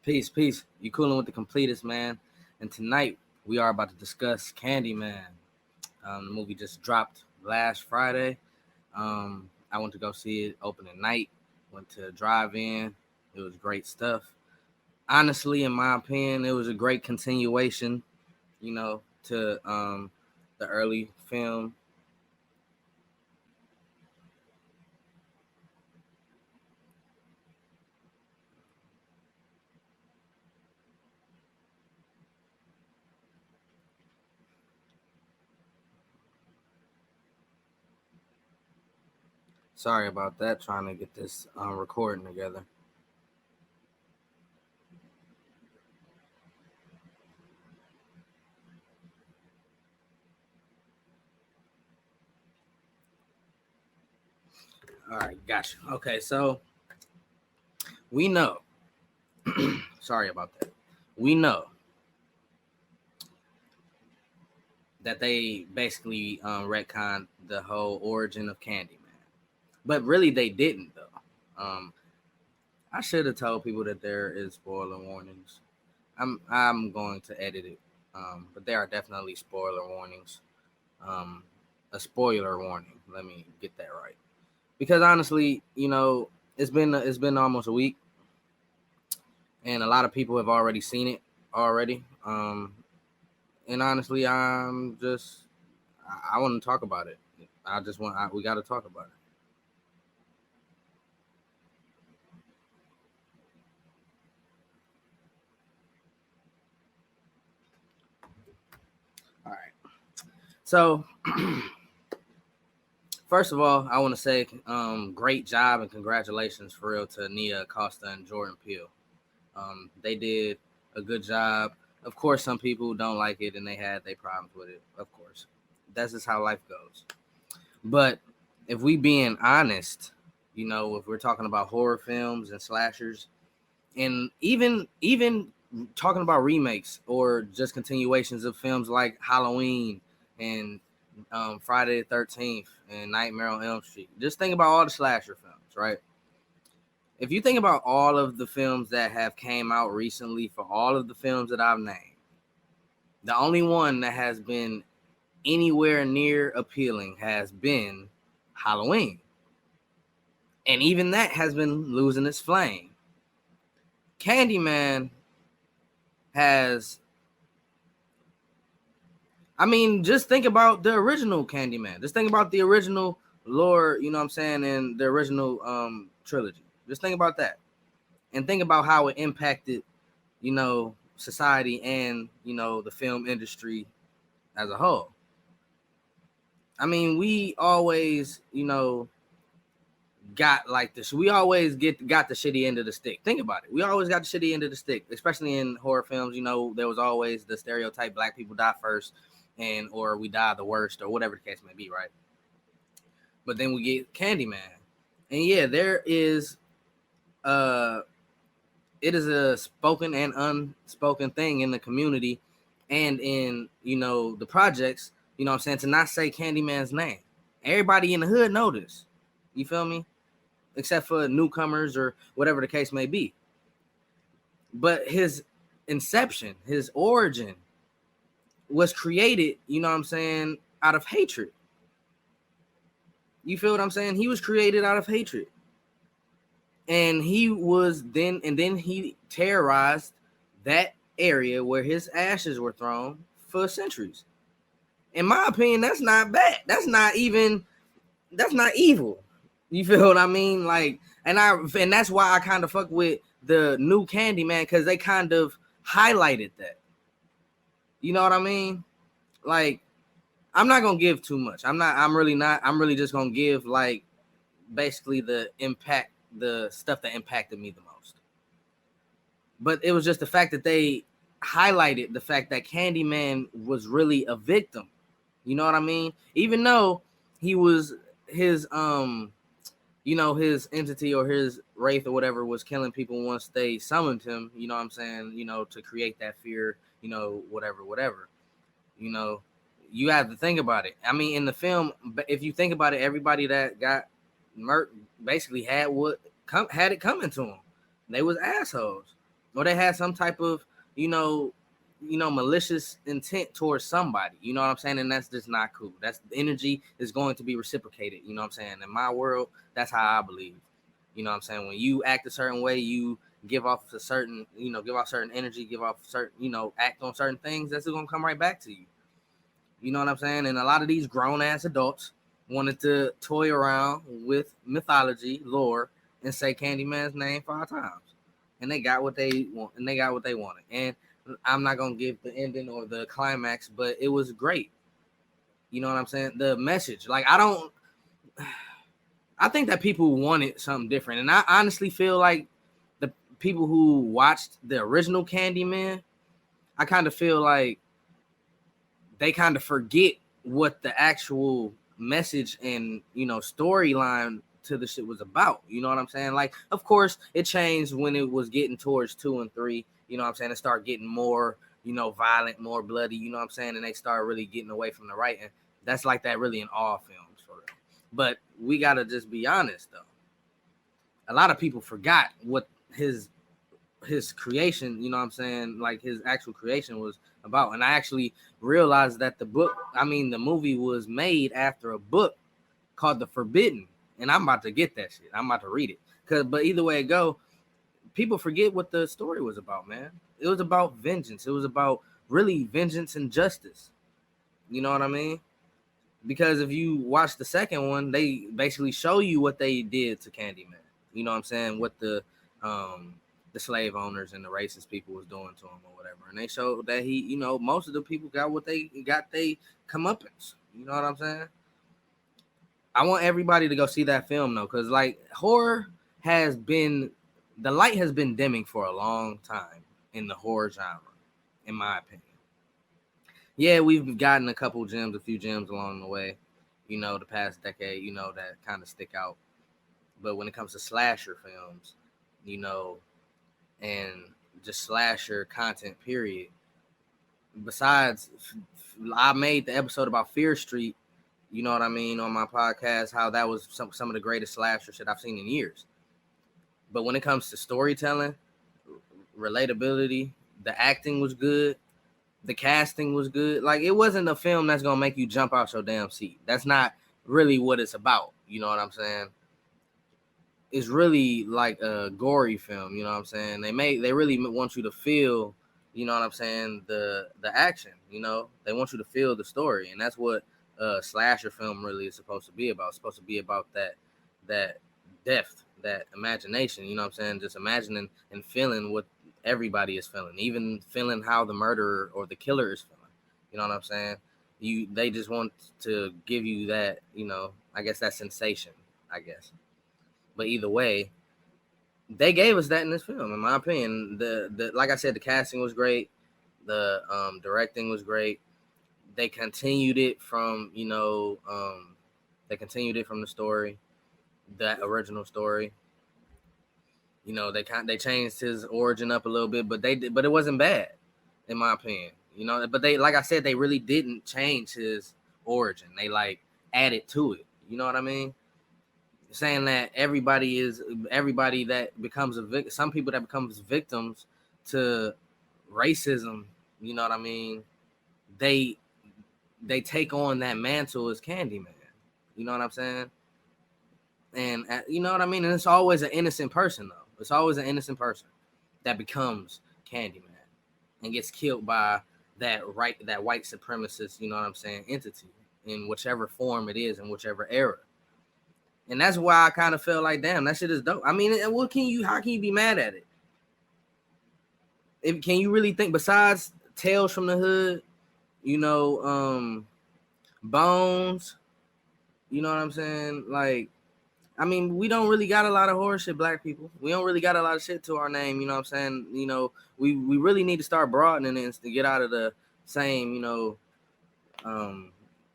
Peace, peace. You coolin' with the Completists, man. And tonight we are about to discuss Candyman. The movie just dropped last Friday. I went to go see it opening night. Went to drive-in. It was great stuff. Honestly, in my opinion, it was a great continuation, to the early film. Sorry about that. Trying to get this recording together. All right, gotcha. Okay, so we know. Sorry about that. We know that they basically retconned the whole origin of Candyman, but really they didn't though. I should have told people that there is spoiler warnings. I'm going to edit it, but there are definitely spoiler warnings. A spoiler warning. Let me get that right, because honestly, it's been almost a week, and a lot of people have already seen it already. And honestly, I want to talk about it. We got to talk about it. All right. So, first of all, I want to say great job and congratulations for real to Nia Acosta and Jordan Peele. They did a good job. Of course, some people don't like it and they had their problems with it. Of course, that's just how life goes. But if we being honest, if we're talking about horror films and slashers, and even talking about remakes or just continuations of films like Halloween and Friday the 13th and Nightmare on Elm Street, just think about all the slasher films, right? If you think about all of the films that have came out recently, for all of the films that I've named, the only one that has been anywhere near appealing has been Halloween. And even that has been losing its flame. Candyman has, just think about the original Candyman. Just think about the original lore, you know what I'm saying, and the original trilogy. Just think about that. And think about how it impacted, society and, the film industry as a whole. We always, got like this. We always got the shitty end of the stick. Think about it. We always got the shitty end of the stick, especially in horror films. There was always the stereotype: black people die first, or we die the worst, or whatever the case may be, right? But then we get Candyman, and yeah, there is, it is a spoken and unspoken thing in the community, and in the projects. You know what I'm saying, to not say Candyman's name. Everybody in the hood know this. You feel me? Except for newcomers or whatever the case may be. But his inception, his origin was created, out of hatred. You feel what I'm saying? He was created out of hatred. And then he terrorized that area where his ashes were thrown for centuries. In my opinion, that's not bad. That's not evil. You feel what I mean? Like, and that's why I kind of fuck with the new Candyman, because they kind of highlighted that. You know what I mean? Like, I'm not gonna give too much. I'm really just gonna give like basically the stuff that impacted me the most. But it was just the fact that they highlighted the fact that Candyman was really a victim. You know what I mean? Even though he was his his entity or his wraith or whatever was killing people once they summoned him, you know what I'm saying, to create that fear, whatever. You have to think about it. In the film, if you think about it, everybody that got murked basically had it coming to them. They was assholes. or they had some type of, malicious intent towards somebody. You know what I'm saying? And that's just not cool. That's the energy is going to be reciprocated. You know what I'm saying? In my world, that's how I believe. You know what I'm saying? When you act a certain way, you give off a certain, give off certain energy, give off certain, act on certain things, that's going to come right back to you. You know what I'm saying? And a lot of these grown ass adults wanted to toy around with mythology, lore, and say Candyman's name 5 times. And they got what they want, and they got what they wanted. And I'm not gonna give the ending or the climax, but it was great. You know what I'm saying? The message, like I think that people wanted something different, and I honestly feel like the people who watched the original Candyman, I kind of feel like they kind of forget what the actual message and storyline to the shit was about. You know what I'm saying? Like, of course, it changed when it was getting towards 2 and 3. You know what I'm saying? It started getting more, violent, more bloody. You know what I'm saying? And they started really getting away from the writing. That's like that really in all films, for real. But we gotta just be honest though. A lot of people forgot what his creation, you know what I'm saying, like his actual creation was about. And I actually realized that the movie was made after a book called The Forbidden. And I'm about to get that shit. I'm about to read it. But either way it go, people forget what the story was about, man. It was about vengeance. It was about really vengeance and justice. You know what I mean? Because if you watch the second one, they basically show you what they did to Candyman. You know what I'm saying? What the slave owners and the racist people was doing to him or whatever. And they showed that he, most of the people got what they got, they comeuppance. You know what I'm saying? I want everybody to go see that film though, because like horror the light has been dimming for a long time in the horror genre, in my opinion. Yeah, we've gotten a few gems along the way, the past decade, that kind of stick out. But when it comes to slasher films, and just slasher content, period. Besides, I made the episode about Fear Street, you know what I mean, on my podcast, how that was some of the greatest slasher shit I've seen in years. But when it comes to storytelling, relatability, the acting was good, the casting was good. Like, it wasn't a film that's gonna make you jump out your damn seat. That's not really what it's about. You know what I'm saying? It's really like a gory film. You know what I'm saying? They really want you to feel, you know what I'm saying, the action. They want you to feel the story, and that's what a slasher film really is supposed to be about. It's supposed to be about that depth, that imagination. You know what I'm saying? Just imagining and feeling what everybody is feeling, even feeling how the murderer or the killer is feeling. You know what I'm saying? They just want to give you that, I guess that sensation, I guess. But either way, they gave us that in this film, in my opinion. The like I said, the casting was great, the directing was great. They continued it from the story, that original story. They changed his origin up a little bit, but it wasn't bad, in my opinion. But they, like I said, they really didn't change his origin. They like added to it. You know what I mean? Saying that everybody that becomes a victim, some people that becomes victims to racism, you know what I mean, they take on that mantle as Candyman. You know what I'm saying? And you know what I mean? And it's always an innocent person, though. It's always an innocent person that becomes Candyman and gets killed by that white supremacist, you know what I'm saying, entity, in whichever form it is, in whichever era. And that's why I kind of feel like, damn, that shit is dope. I mean, how can you be mad at it? Can you really think, besides Tales from the Hood, Bones, you know what I'm saying? Like, I mean, we don't really got a lot of horror shit, black people. We don't really got a lot of shit to our name, you know what I'm saying? We really need to start broadening this to get out of the same,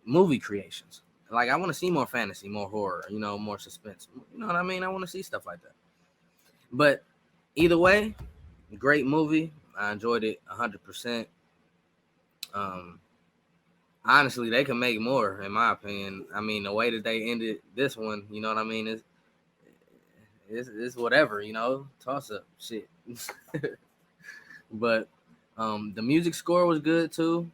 movie creations. Like, I want to see more fantasy, more horror, more suspense. You know what I mean? I want to see stuff like that. But either way, great movie. I enjoyed it 100%. Honestly, they can make more, in my opinion. I mean, the way that they ended this one, you know what I mean, is whatever, toss up shit. But the music score was good too.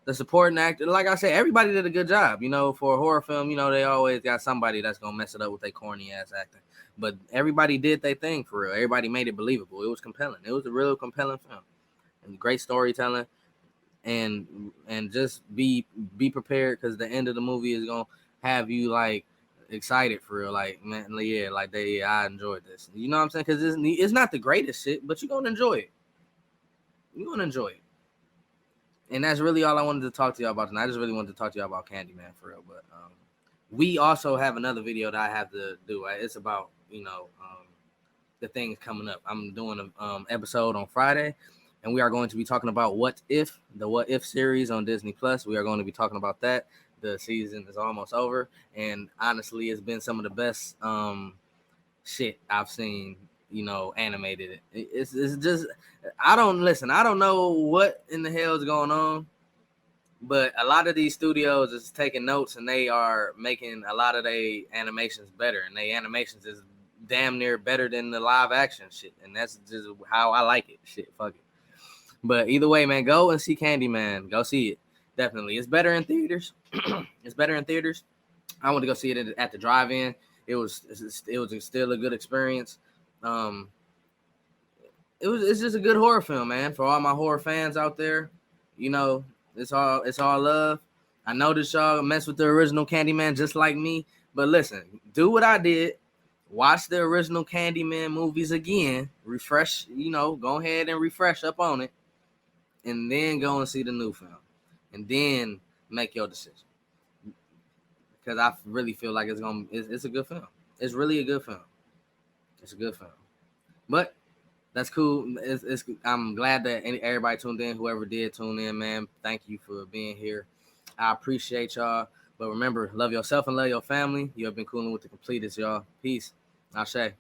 The supporting actor, like I said, everybody did a good job. For a horror film, they always got somebody that's gonna mess it up with their corny ass acting. But everybody did their thing for real. Everybody made it believable. It was compelling. It was a real compelling film and great storytelling. And just be prepared, because the end of the movie is gonna have you like excited for real. Like, man, yeah, like I enjoyed this. You know what I'm saying? Because it's not the greatest shit, but you're gonna enjoy it. You're gonna enjoy it. And that's really all I wanted to talk to y'all about tonight. I just really wanted to talk to y'all about Candyman for real. But we also have another video that I have to do. It's about the things coming up. I'm doing an episode on Friday, and we are going to be talking about the What If series on Disney Plus. We are going to be talking about that. The season is almost over, and honestly, it's been some of the best shit I've seen. Animated. It's just I don't know what in the hell is going on, but a lot of these studios is taking notes, and they are making a lot of their animations better, and their animations is damn near better than the live action shit, and that's just how I like it. Shit, fuck it. But either way, man, go and see Candyman. Go see it. Definitely, it's better in theaters. It's better in theaters. I went to go see it at the drive-in. It was still a good experience. It's just a good horror film, man. For all my horror fans out there, it's all love. I know that y'all mess with the original Candyman just like me, but listen, do what I did. Watch the original Candyman movies again. Refresh, go ahead and refresh up on it, and then go and see the new film, and then make your decision. Because I really feel like it's a good film. It's really a good film. It's a good film. But that's cool. I'm glad that everybody tuned in. Whoever did tune in, man, thank you for being here. I appreciate y'all. But remember, love yourself and love your family. You have been cooling with the Completists, y'all. Peace. Ashe.